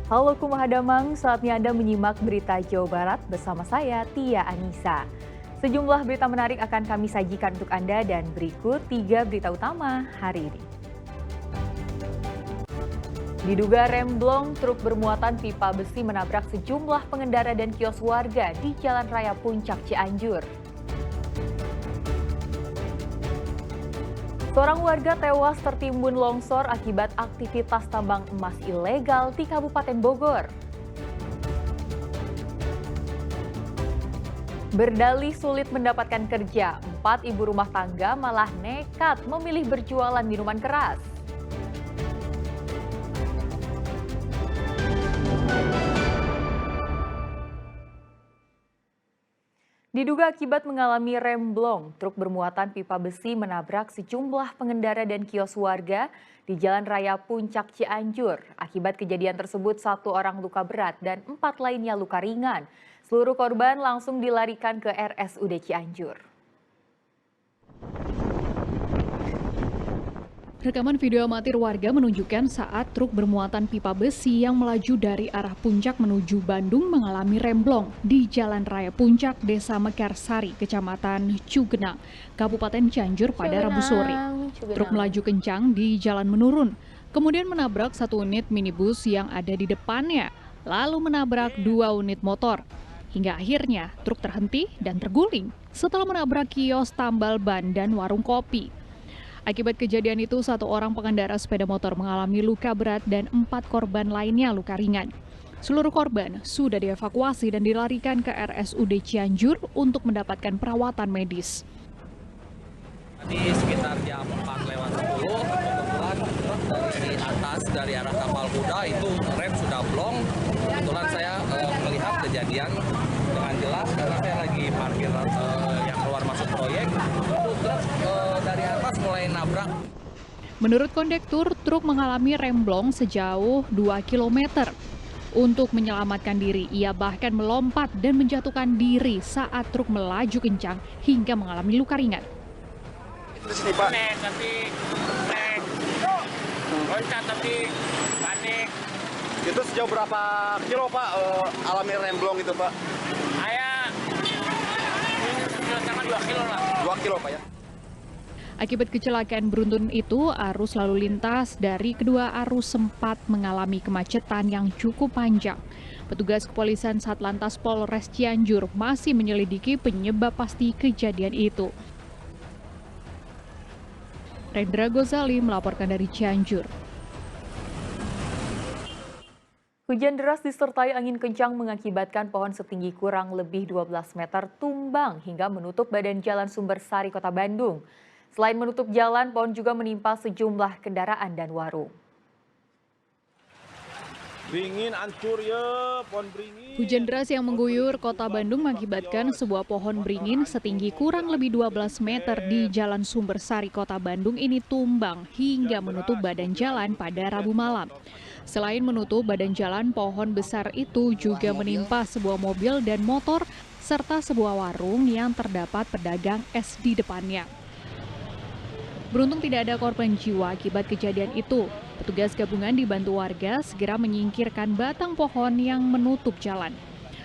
Halo Kumahadamang, saatnya Anda menyimak berita Jawa Barat bersama saya, Tia Anissa. Sejumlah berita menarik akan kami sajikan untuk Anda dan berikut 3 berita utama hari ini. Diduga remblong, truk bermuatan pipa besi menabrak sejumlah pengendara dan kios warga di Jalan Raya Puncak Cianjur. Seorang warga tewas tertimbun longsor akibat aktivitas tambang emas ilegal di Kabupaten Bogor. Berdalih sulit mendapatkan kerja, 4 ibu rumah tangga malah nekat memilih berjualan minuman keras. Diduga akibat mengalami remblong, truk bermuatan pipa besi menabrak sejumlah pengendara dan kios warga di Jalan Raya Puncak Cianjur. Akibat kejadian tersebut, 1 orang luka berat dan 4 lainnya luka ringan. Seluruh korban langsung dilarikan ke RSUD Cianjur. Rekaman video amatir warga menunjukkan saat truk bermuatan pipa besi yang melaju dari arah Puncak menuju Bandung mengalami remblong di Jalan Raya Puncak, Desa Mekarsari, Kecamatan Cugenang, Kabupaten Cianjur pada Rabu sore. Truk melaju kencang di jalan menurun, kemudian menabrak 1 unit minibus yang ada di depannya, lalu menabrak 2 unit motor. Hingga akhirnya truk terhenti dan terguling setelah menabrak kios tambal ban dan warung kopi. Akibat kejadian itu, 1 orang pengendara sepeda motor mengalami luka berat dan 4 korban lainnya luka ringan. Seluruh korban sudah dievakuasi dan dilarikan ke RSUD Cianjur untuk mendapatkan perawatan medis. Di sekitar jam 4:10, kebetulan truk dari atas, dari arah Tapal Kuda itu rem sudah blong. Kebetulan saya melihat kejadian dengan jelas karena saya lagi parkir yang keluar masuk proyek. Itu truk dari atas mulai nabrak. Menurut kondektur, truk mengalami remblong sejauh 2 km. Untuk menyelamatkan diri, ia bahkan melompat dan menjatuhkan diri saat truk melaju kencang hingga mengalami luka ringan. Di sini, Pak. Loncat tapi panik. Itu sejauh berapa kilo, Pak, alami remblong itu, Pak? Saya sama 2 kilo lah. 2 kilo, Pak, ya? Akibat kecelakaan beruntun itu, arus lalu lintas dari kedua arus sempat mengalami kemacetan yang cukup panjang. Petugas kepolisian Satlantas Polres Cianjur masih menyelidiki penyebab pasti kejadian itu. Rendra Gozali melaporkan dari Cianjur. Hujan deras disertai angin kencang mengakibatkan pohon setinggi kurang lebih 12 meter tumbang hingga menutup badan jalan Sumbersari, Kota Bandung. Selain menutup jalan, pohon juga menimpa sejumlah kendaraan dan warung. Beringin, hancur ya, pohon beringin. Hujan deras yang mengguyur Kota Bandung mengakibatkan sebuah pohon beringin setinggi kurang lebih 12 meter di Jalan Sumbersari, Kota Bandung ini tumbang hingga menutup badan jalan pada Rabu malam. Selain menutup badan jalan, pohon besar itu juga menimpa sebuah mobil dan motor serta sebuah warung yang terdapat pedagang es di depannya. Beruntung tidak ada korban jiwa akibat kejadian itu. Petugas gabungan dibantu warga segera menyingkirkan batang pohon yang menutup jalan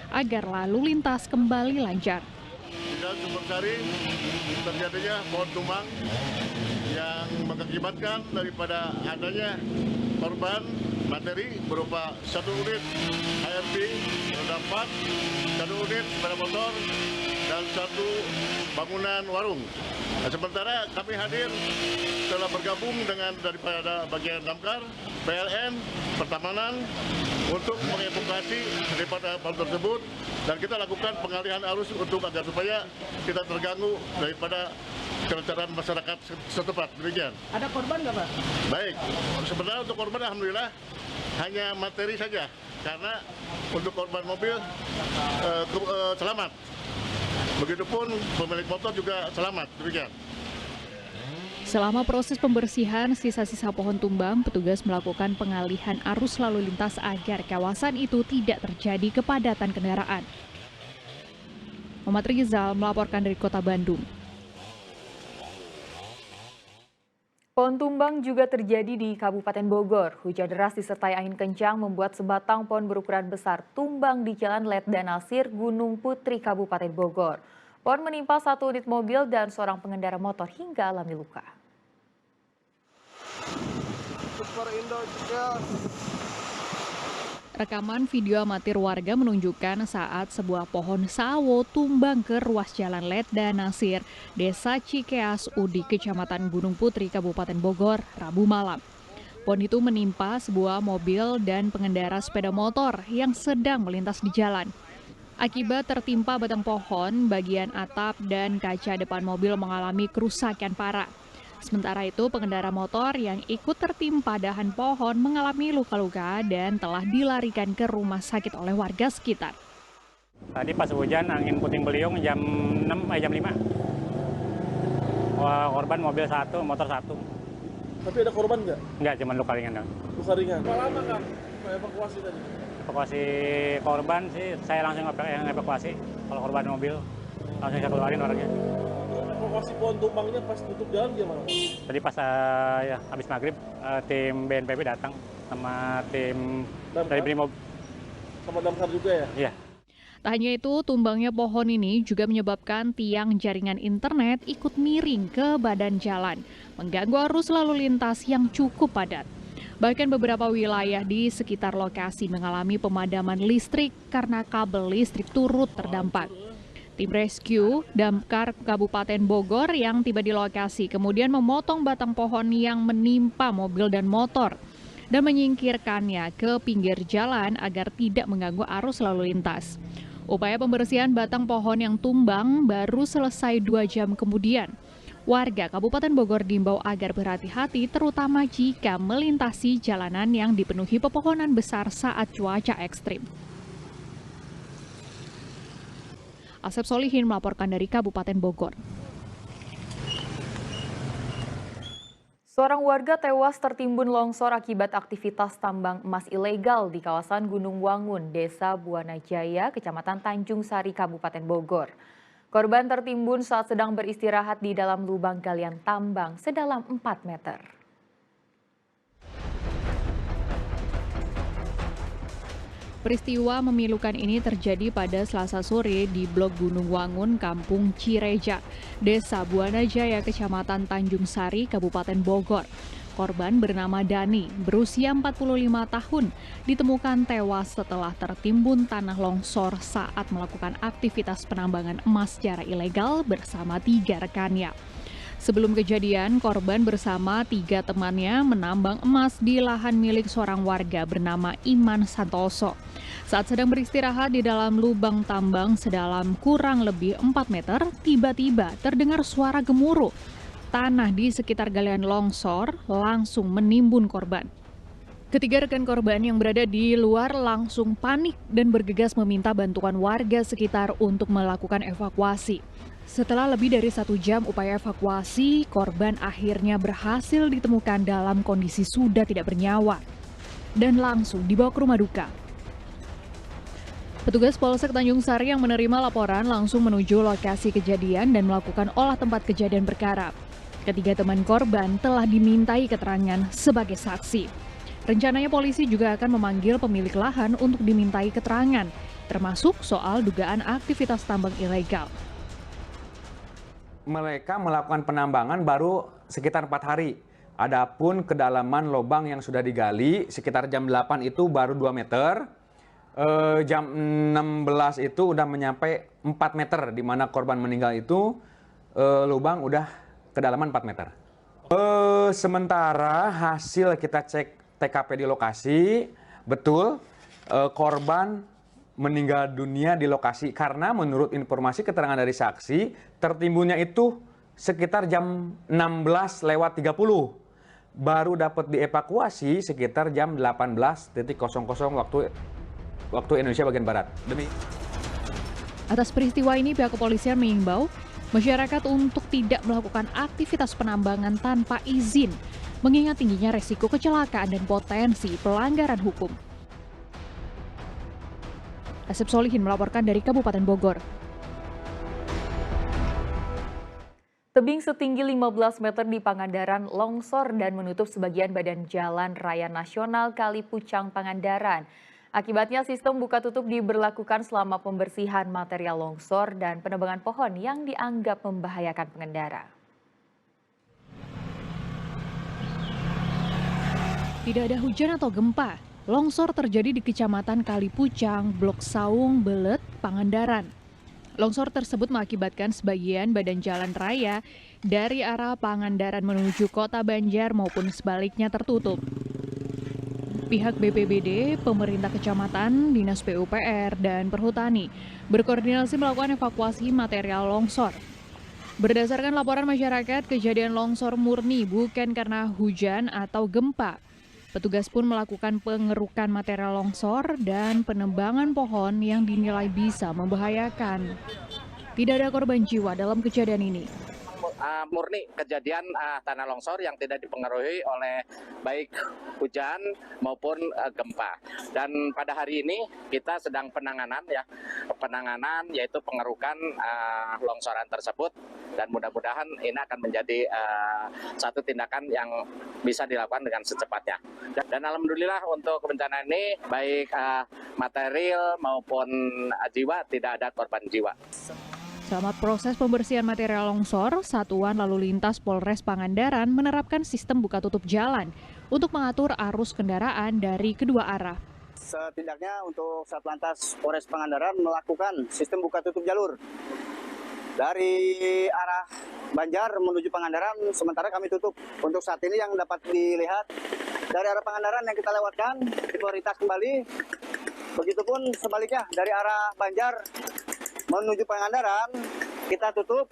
agar lalu lintas kembali lancar. Di Jalan Sumbersari terjadinya pohon tumbang yang mengakibatkan daripada adanya korban materi berupa 1 unit HRV roda 4, 1 unit sepeda motor, dan 1 bangunan warung. Nah, sementara kami hadir telah bergabung dengan daripada bagian damkar, PLN, pertamanan untuk mengevakuasi daripada pohon tersebut, dan kita lakukan pengalihan arus untuk agar supaya tidak terganggu daripada kelancaran masyarakat setempat. Demikian. Ada korban nggak, Pak? Baik, sebenarnya untuk korban alhamdulillah hanya materi saja, karena untuk korban mobil selamat. Begitupun pemilik motor juga selamat. Demikian. Selama proses pembersihan sisa-sisa pohon tumbang, petugas melakukan pengalihan arus lalu lintas agar kawasan itu tidak terjadi kepadatan kendaraan. Muhammad Rizal melaporkan dari Kota Bandung. Pohon tumbang juga terjadi di Kabupaten Bogor. Hujan deras disertai angin kencang membuat sebatang pohon berukuran besar tumbang di Jalan Letda Nasir, Gunung Putri, Kabupaten Bogor. Pohon menimpa satu unit mobil dan seorang pengendara motor hingga alami luka. Rekaman video amatir warga menunjukkan saat sebuah pohon sawo tumbang ke ruas Jalan Letda Nasir, Desa Cikeas Udi, Kecamatan Gunung Putri, Kabupaten Bogor, Rabu malam. Pohon itu menimpa sebuah mobil dan pengendara sepeda motor yang sedang melintas di jalan. Akibat tertimpa batang pohon, bagian atap dan kaca depan mobil mengalami kerusakan parah. Sementara itu, pengendara motor yang ikut tertimpa dahan pohon mengalami luka-luka dan telah dilarikan ke rumah sakit oleh warga sekitar. Tadi pas hujan, angin puting beliung jam 5. Korban mobil 1, motor 1. Tapi ada korban nggak? Nggak, cuma luka ringan. Luka ringan. Berapa lama nggak evakuasi tadi? Evakuasi korban sih, saya langsung evakuasi. Kalau korban mobil, langsung saya keluarin orangnya. Evakuasi pohon tumbangnya pas tutup jalan gimana? Tadi pas habis maghrib, tim BNPB datang sama tim dari Brimob. Sama damkar juga ya? Iya. Tak hanya itu, tumbangnya pohon ini juga menyebabkan tiang jaringan internet ikut miring ke badan jalan, mengganggu arus lalu lintas yang cukup padat. Bahkan beberapa wilayah di sekitar lokasi mengalami pemadaman listrik karena kabel listrik turut terdampak. Tim rescue damkar Kabupaten Bogor yang tiba di lokasi kemudian memotong batang pohon yang menimpa mobil dan motor dan menyingkirkannya ke pinggir jalan agar tidak mengganggu arus lalu lintas. Upaya pembersihan batang pohon yang tumbang baru selesai 2 jam kemudian. Warga Kabupaten Bogor diimbau agar berhati-hati terutama jika melintasi jalanan yang dipenuhi pepohonan besar saat cuaca ekstrim. Asep Solihin melaporkan dari Kabupaten Bogor. Seorang warga tewas tertimbun longsor akibat aktivitas tambang emas ilegal di kawasan Gunung Wangun, Desa Buana Jaya, Kecamatan Tanjung Sari, Kabupaten Bogor. Korban tertimbun saat sedang beristirahat di dalam lubang galian tambang sedalam 4 meter. Peristiwa memilukan ini terjadi pada Selasa sore di Blok Gunung Wangun, Kampung Cireja, Desa Buana Jaya, Kecamatan Tanjung Sari, Kabupaten Bogor. Korban bernama Dani, berusia 45 tahun, ditemukan tewas setelah tertimbun tanah longsor saat melakukan aktivitas penambangan emas secara ilegal bersama 3 rekannya. Sebelum kejadian, korban bersama 3 temannya menambang emas di lahan milik seorang warga bernama Iman Santoso. Saat sedang beristirahat di dalam lubang tambang sedalam kurang lebih 4 meter, tiba-tiba terdengar suara gemuruh. Tanah di sekitar galian longsor langsung menimbun korban. Ketiga rekan korban yang berada di luar langsung panik dan bergegas meminta bantuan warga sekitar untuk melakukan evakuasi. Setelah lebih dari 1 jam upaya evakuasi, korban akhirnya berhasil ditemukan dalam kondisi sudah tidak bernyawa dan langsung dibawa ke rumah duka. Petugas Polsek Tanjung Sari yang menerima laporan langsung menuju lokasi kejadian dan melakukan olah tempat kejadian perkara. Ketiga teman korban telah dimintai keterangan sebagai saksi. Rencananya polisi juga akan memanggil pemilik lahan untuk dimintai keterangan, termasuk soal dugaan aktivitas tambang ilegal. Mereka melakukan penambangan baru sekitar 4 hari. Adapun kedalaman lubang yang sudah digali sekitar jam 8 itu baru 2 meter. Jam 16 itu udah menyampai 4 meter, di mana korban meninggal itu lubang udah kedalaman 4 meter. Sementara hasil kita cek TKP di lokasi, betul korban meninggal dunia di lokasi karena menurut informasi keterangan dari saksi tertimbunnya itu sekitar jam 16:30 baru dapat dievakuasi sekitar jam 18.00 waktu Indonesia bagian barat. Atas peristiwa ini pihak kepolisian mengimbau masyarakat untuk tidak melakukan aktivitas penambangan tanpa izin mengingat tingginya resiko kecelakaan dan potensi pelanggaran hukum. Asep Solihin melaporkan dari Kabupaten Bogor. Tebing setinggi 15 meter di Pangandaran longsor dan menutup sebagian badan Jalan Raya Nasional Kali Pucang Pangandaran. Akibatnya sistem buka tutup diberlakukan selama pembersihan material longsor dan penebangan pohon yang dianggap membahayakan pengendara. Tidak ada hujan atau gempa. Longsor terjadi di Kecamatan Kali Pucang, Blok Saung, Belet, Pangandaran. Longsor tersebut mengakibatkan sebagian badan jalan raya dari arah Pangandaran menuju Kota Banjar maupun sebaliknya tertutup. Pihak BPBD, pemerintah kecamatan, Dinas PUPR, dan Perhutani berkoordinasi melakukan evakuasi material longsor. Berdasarkan laporan masyarakat, kejadian longsor murni bukan karena hujan atau gempa. Petugas pun melakukan pengerukan material longsor dan penebangan pohon yang dinilai bisa membahayakan. Tidak ada korban jiwa dalam kejadian ini. Murni kejadian tanah longsor yang tidak dipengaruhi oleh baik hujan maupun gempa. Dan pada hari ini kita sedang penanganan yaitu pengerukan longsoran tersebut, dan mudah-mudahan ini akan menjadi satu tindakan yang bisa dilakukan dengan secepatnya. Dan alhamdulillah untuk bencana ini baik material maupun jiwa tidak ada korban jiwa. Selama proses pembersihan material longsor, Satuan Lalu Lintas Polres Pangandaran menerapkan sistem buka tutup jalan untuk mengatur arus kendaraan dari kedua arah. Setidaknya untuk Satlantas Polres Pangandaran melakukan sistem buka tutup jalur. Dari arah Banjar menuju Pangandaran, sementara kami tutup. Untuk saat ini yang dapat dilihat dari arah Pangandaran yang kita lewatkan, prioritas kembali. Begitupun sebaliknya dari arah Banjar menuju Pangandaran, kita tutup,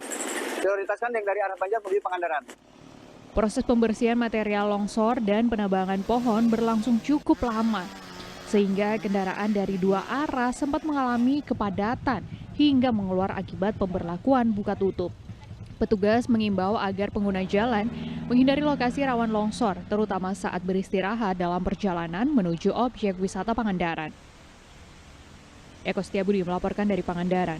prioritaskan yang dari arah Banjar menuju Pangandaran. Proses pembersihan material longsor dan penebangan pohon berlangsung cukup lama, sehingga kendaraan dari dua arah sempat mengalami kepadatan hingga mengeluar akibat pemberlakuan buka tutup. Petugas mengimbau agar pengguna jalan menghindari lokasi rawan longsor, terutama saat beristirahat dalam perjalanan menuju objek wisata Pangandaran. Eko Setiabudi melaporkan dari Pangandaran.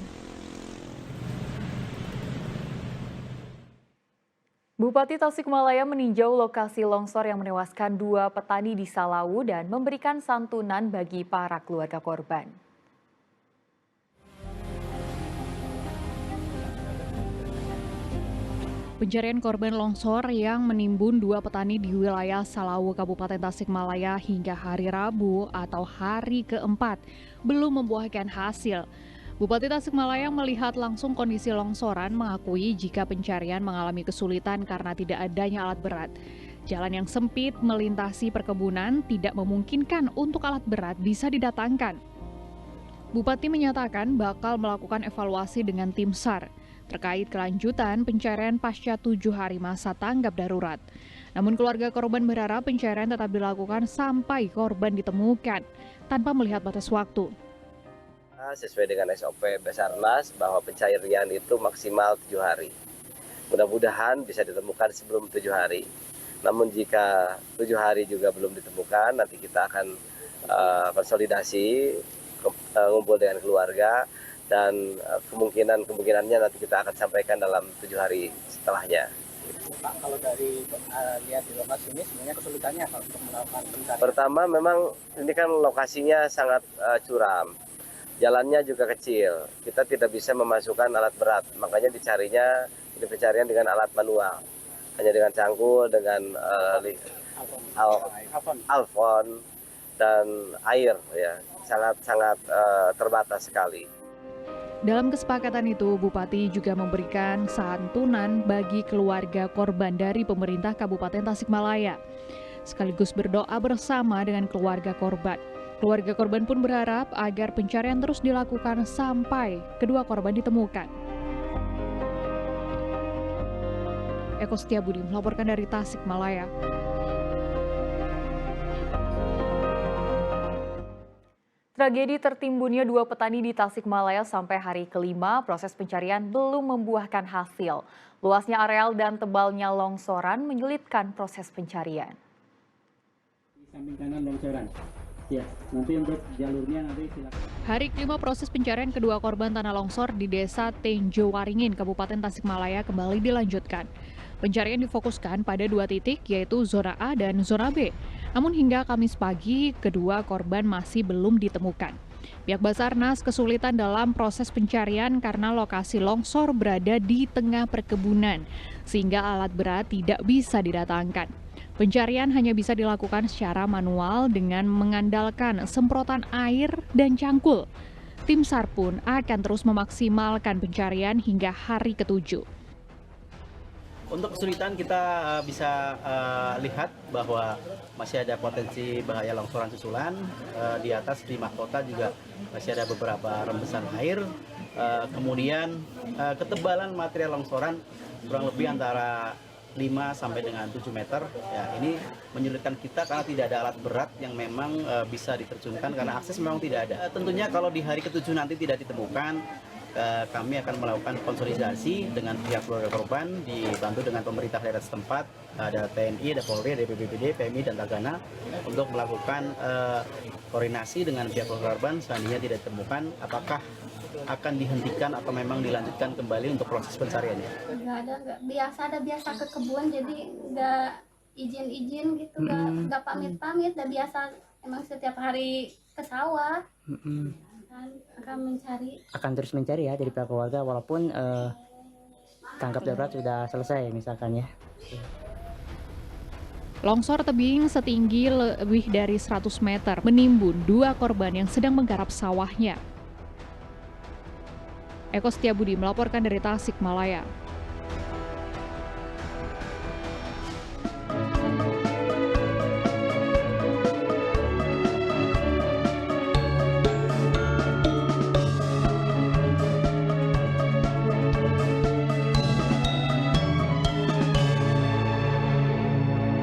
Bupati Tasikmalaya meninjau lokasi longsor yang menewaskan 2 petani di Salawu dan memberikan santunan bagi para keluarga korban. Pencarian korban longsor yang menimbun 2 petani di wilayah Salawu, Kabupaten Tasikmalaya hingga hari Rabu atau hari keempat belum membuahkan hasil. Bupati Tasikmalaya melihat langsung kondisi longsoran, mengakui jika pencarian mengalami kesulitan karena tidak adanya alat berat. Jalan yang sempit melintasi perkebunan tidak memungkinkan untuk alat berat bisa didatangkan. Bupati menyatakan bakal melakukan evaluasi dengan tim SAR terkait kelanjutan pencarian pasca 7 hari masa tanggap darurat. Namun keluarga korban berharap pencarian tetap dilakukan sampai korban ditemukan tanpa melihat batas waktu. Sesuai dengan SOP Basarnas bahwa pencarian itu maksimal 7 hari. Mudah-mudahan bisa ditemukan sebelum 7 hari. Namun jika 7 hari juga belum ditemukan, nanti kita akan konsolidasi, ngumpul dengan keluarga, dan kemungkinannya nanti kita akan sampaikan dalam 7 hari setelahnya. Pak, kalau dari lihat di lokasi ini sebenarnya kesulitannya kalau untuk melakukan pencarian? Pertama, memang ini kan lokasinya sangat curam, jalannya juga kecil, kita tidak bisa memasukkan alat berat, makanya dicarinya ini pencarian dengan alat manual, hanya dengan cangkul, dengan alfon dan air, ya sangat terbatas sekali. Dalam kesepakatan itu, Bupati juga memberikan santunan bagi keluarga korban dari pemerintah Kabupaten Tasikmalaya, sekaligus berdoa bersama dengan keluarga korban. Keluarga korban pun berharap agar pencarian terus dilakukan sampai kedua korban ditemukan. Eko Setiabudi melaporkan dari Tasikmalaya. Tragedi tertimbunnya 2 petani di Tasikmalaya sampai hari kelima, proses pencarian belum membuahkan hasil. Luasnya areal dan tebalnya longsoran menyulitkan proses pencarian. Di samping kanan longsoran. Ya, nanti untuk jalurnya nanti silakan. Hari kelima proses pencarian kedua korban tanah longsor di Desa Tenjo Waringin, Kabupaten Tasikmalaya kembali dilanjutkan. Pencarian difokuskan pada 2 titik, yaitu zona A dan zona B. Namun hingga Kamis pagi, kedua korban masih belum ditemukan. Pihak Basarnas kesulitan dalam proses pencarian karena lokasi longsor berada di tengah perkebunan, sehingga alat berat tidak bisa didatangkan. Pencarian hanya bisa dilakukan secara manual dengan mengandalkan semprotan air dan cangkul. Tim SAR pun akan terus memaksimalkan pencarian hingga hari ke-7. Untuk kesulitan kita bisa lihat bahwa masih ada potensi bahaya longsoran susulan. Di atas di mahkota juga masih ada beberapa rembesan air. Kemudian ketebalan material longsoran kurang lebih antara 5 sampai dengan 7 meter. Ya, ini menyulitkan kita karena tidak ada alat berat yang memang bisa diterjunkan karena akses memang tidak ada. Tentunya kalau di hari ke-7 nanti tidak ditemukan, kami akan melakukan konsolidasi dengan pihak keluarga korban dibantu dengan pemerintah daerah setempat, ada TNI, ada Polri, ada BPBD, PMI, dan Tagana untuk melakukan koordinasi dengan pihak keluarga korban. Seandainya tidak ditemukan, apakah akan dihentikan atau memang dilanjutkan kembali untuk proses pencariannya? Nggak biasa ke kebun, jadi nggak izin gitu, nggak pamit, udah biasa emang setiap hari ke sawah. Akan terus mencari ya dari pihak keluarga walaupun tanggap darurat sudah selesai misalkan ya. Longsor tebing setinggi lebih dari 100 meter menimbun 2 korban yang sedang menggarap sawahnya. Eko Setiabudi melaporkan dari Tasikmalaya.